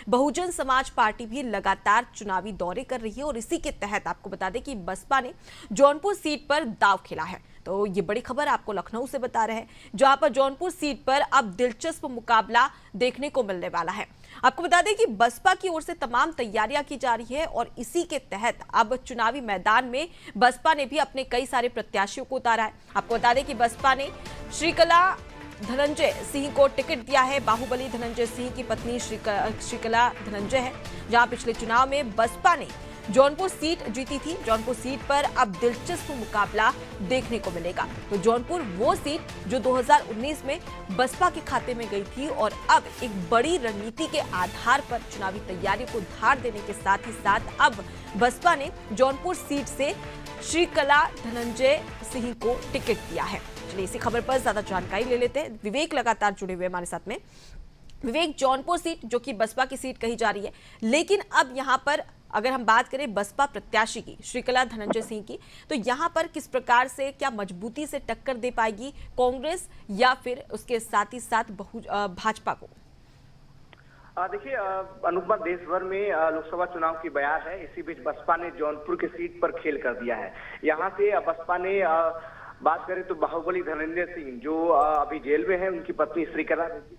Bahujan Samaj party भी लगातार चुनावी दौरे कर रही है और इसी के तहत आपको बता दें कि बसपा ने जौनपुर सीट पर दांव खेला है। तो ये बड़ी खबर आपको लखनऊ से बता रहे हैं, जहां पर जौनपुर सीट पर अब दिलचस्प मुकाबला देखने को मिलने वाला है। आपको बता दें कि बसपा की ओर से तमाम तैयारियां की जा रही है और इसी के तहत अब चुनावी मैदान में बसपा ने भी अपने कई सारे प्रत्याशियों को उतारा है। आपको बता दें कि बसपा ने श्रीकला धनंजय सिंह को टिकट दिया है। बाहुबली धनंजय सिंह की पत्नी श्रीकला धनंजय है, जहां पिछले चुनाव में बसपा ने जौनपुर सीट जीती थी। जौनपुर सीट पर अब दिलचस्प मुकाबला देखने को मिलेगा। तो जौनपुर वो सीट जो 2019 में बसपा के खाते में गई थी और अब एक बड़ी रणनीति के आधार पर चुनावी तैयारियों को धार देने के साथ ही साथ अब बसपा ने जौनपुर सीट से श्रीकला धनंजय सिंह को टिकट दिया है। चलिए इसी खबर पर ज्यादा जानकारी ले लेते हैं। विवेक लगातार जुड़े हुए हमारे साथ में। विवेक, जौनपुर सीट जो कि बसपा की सीट कही जा रही है, लेकिन अब यहाँ पर अगर हम बात करें बसपा प्रत्याशी की, श्रीकला धनंजय सिंह की, तो यहाँ पर किस प्रकार से क्या मजबूती से टक्कर दे पाएगी कांग्रेस या फिर उसके साथ ही साथ भाजपा को? देखिए अनुपमा, देश भर में लोकसभा चुनाव की बयार है। इसी बीच बसपा ने जौनपुर की सीट पर खेल कर दिया है। यहाँ से बसपा ने बात करें तो बाहुबली धनंजय सिंह जो अभी जेल में है, उनकी पत्नी श्रीकला रेड्डी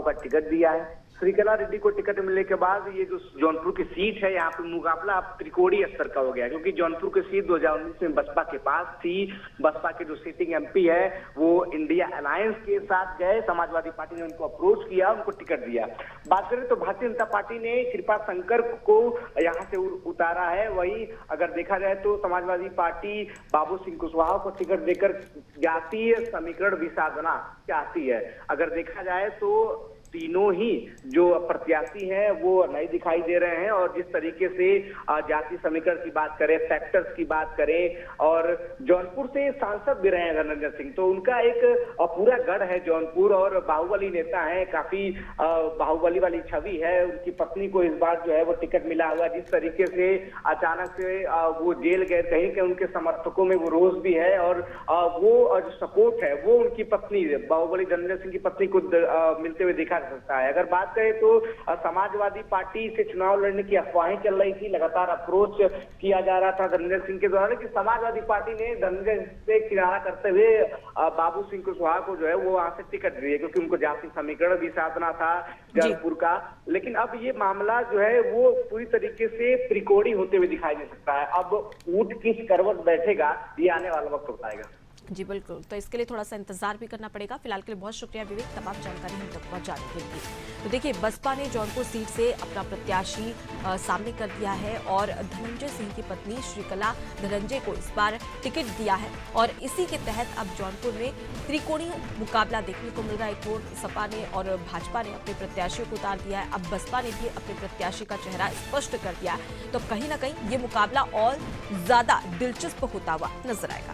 का टिकट दिया है। श्रीकला रेड्डी को टिकट मिलने के बाद ये जो जौनपुर की सीट है, यहाँ पे मुकाबला अब त्रिकोणीय स्तर का हो गया, क्योंकि जौनपुर की सीट 2019 में बसपा के पास थी। बसपा के जो सिटिंग एमपी है वो इंडिया अलायंस के साथ गए, समाजवादी पार्टी ने उनको अप्रोच किया, उनको टिकट दिया। बात करें तो भारतीय जनता पार्टी ने कृपा शंकर को यहाँ से उतारा है। वही अगर देखा जाए तो समाजवादी पार्टी बाबू सिंह कुशवाहा को टिकट देकर जातीय समीकरण भी साधना चाहती है। अगर देखा जाए तो तीनों ही जो प्रत्याशी हैं वो नहीं दिखाई दे रहे हैं, और जिस तरीके से जाति समीकरण की बात करें, फैक्टर्स की बात करें, और जौनपुर से सांसद भी रहे हैं धनंजय सिंह, तो उनका एक पूरा गढ़ है जौनपुर, और बाहुबली नेता है, काफी बाहुबली वाली छवि है। उनकी पत्नी को इस बार जो है वो टिकट मिला हुआ। जिस तरीके से अचानक से वो जेल गए, कहीं के उनके समर्थकों में वो रोष भी है, और वो जो सपोर्ट है वो उनकी पत्नी बाहुबली धनंजय सिंह की पत्नी को मिलते हुए दिखा सकता है। अगर बात करें तो समाजवादी पार्टी से चुनाव लड़ने की अफवाहें चल रही थी, लगातार अप्रोच किया जा रहा था धनंजय सिंह के द्वारा, लेकिन समाजवादी पार्टी ने धनंजय से किनारा करते हुए बाबू सिंह कुशवाहा को जो है वो वहां से टिकट दिए, क्योंकि उनको जाति समीकरण भी साधना था जौनपुर का। लेकिन अब ये मामला जो है वो पूरी तरीके से त्रिकोणी होते हुए दिखाई दे सकता है। अब ऊंट किस करवट बैठेगा ये आने वाला वक्त बताएगा। जी बिल्कुल, तो इसके लिए थोड़ा सा इंतजार भी करना पड़ेगा। फिलहाल के लिए बहुत शुक्रिया विवेक, तमाम जानकारी हम तक पहुंचाने के लिए। तो देखिए, बसपा ने जौनपुर सीट से अपना प्रत्याशी सामने कर दिया है और धनंजय सिंह की पत्नी श्रीकला धनंजय को इस बार टिकट दिया है, और इसी के तहत अब जौनपुर में त्रिकोणीय मुकाबला देखने को मिल रहा है। एक ओर सपा ने और भाजपा ने अपने प्रत्याशियों को उतार दिया है, अब बसपा ने भी अपने प्रत्याशी का चेहरा स्पष्ट कर दिया है। तो कहीं ना कहीं ये मुकाबला और ज्यादा दिलचस्प होता हुआ नजर आएगा।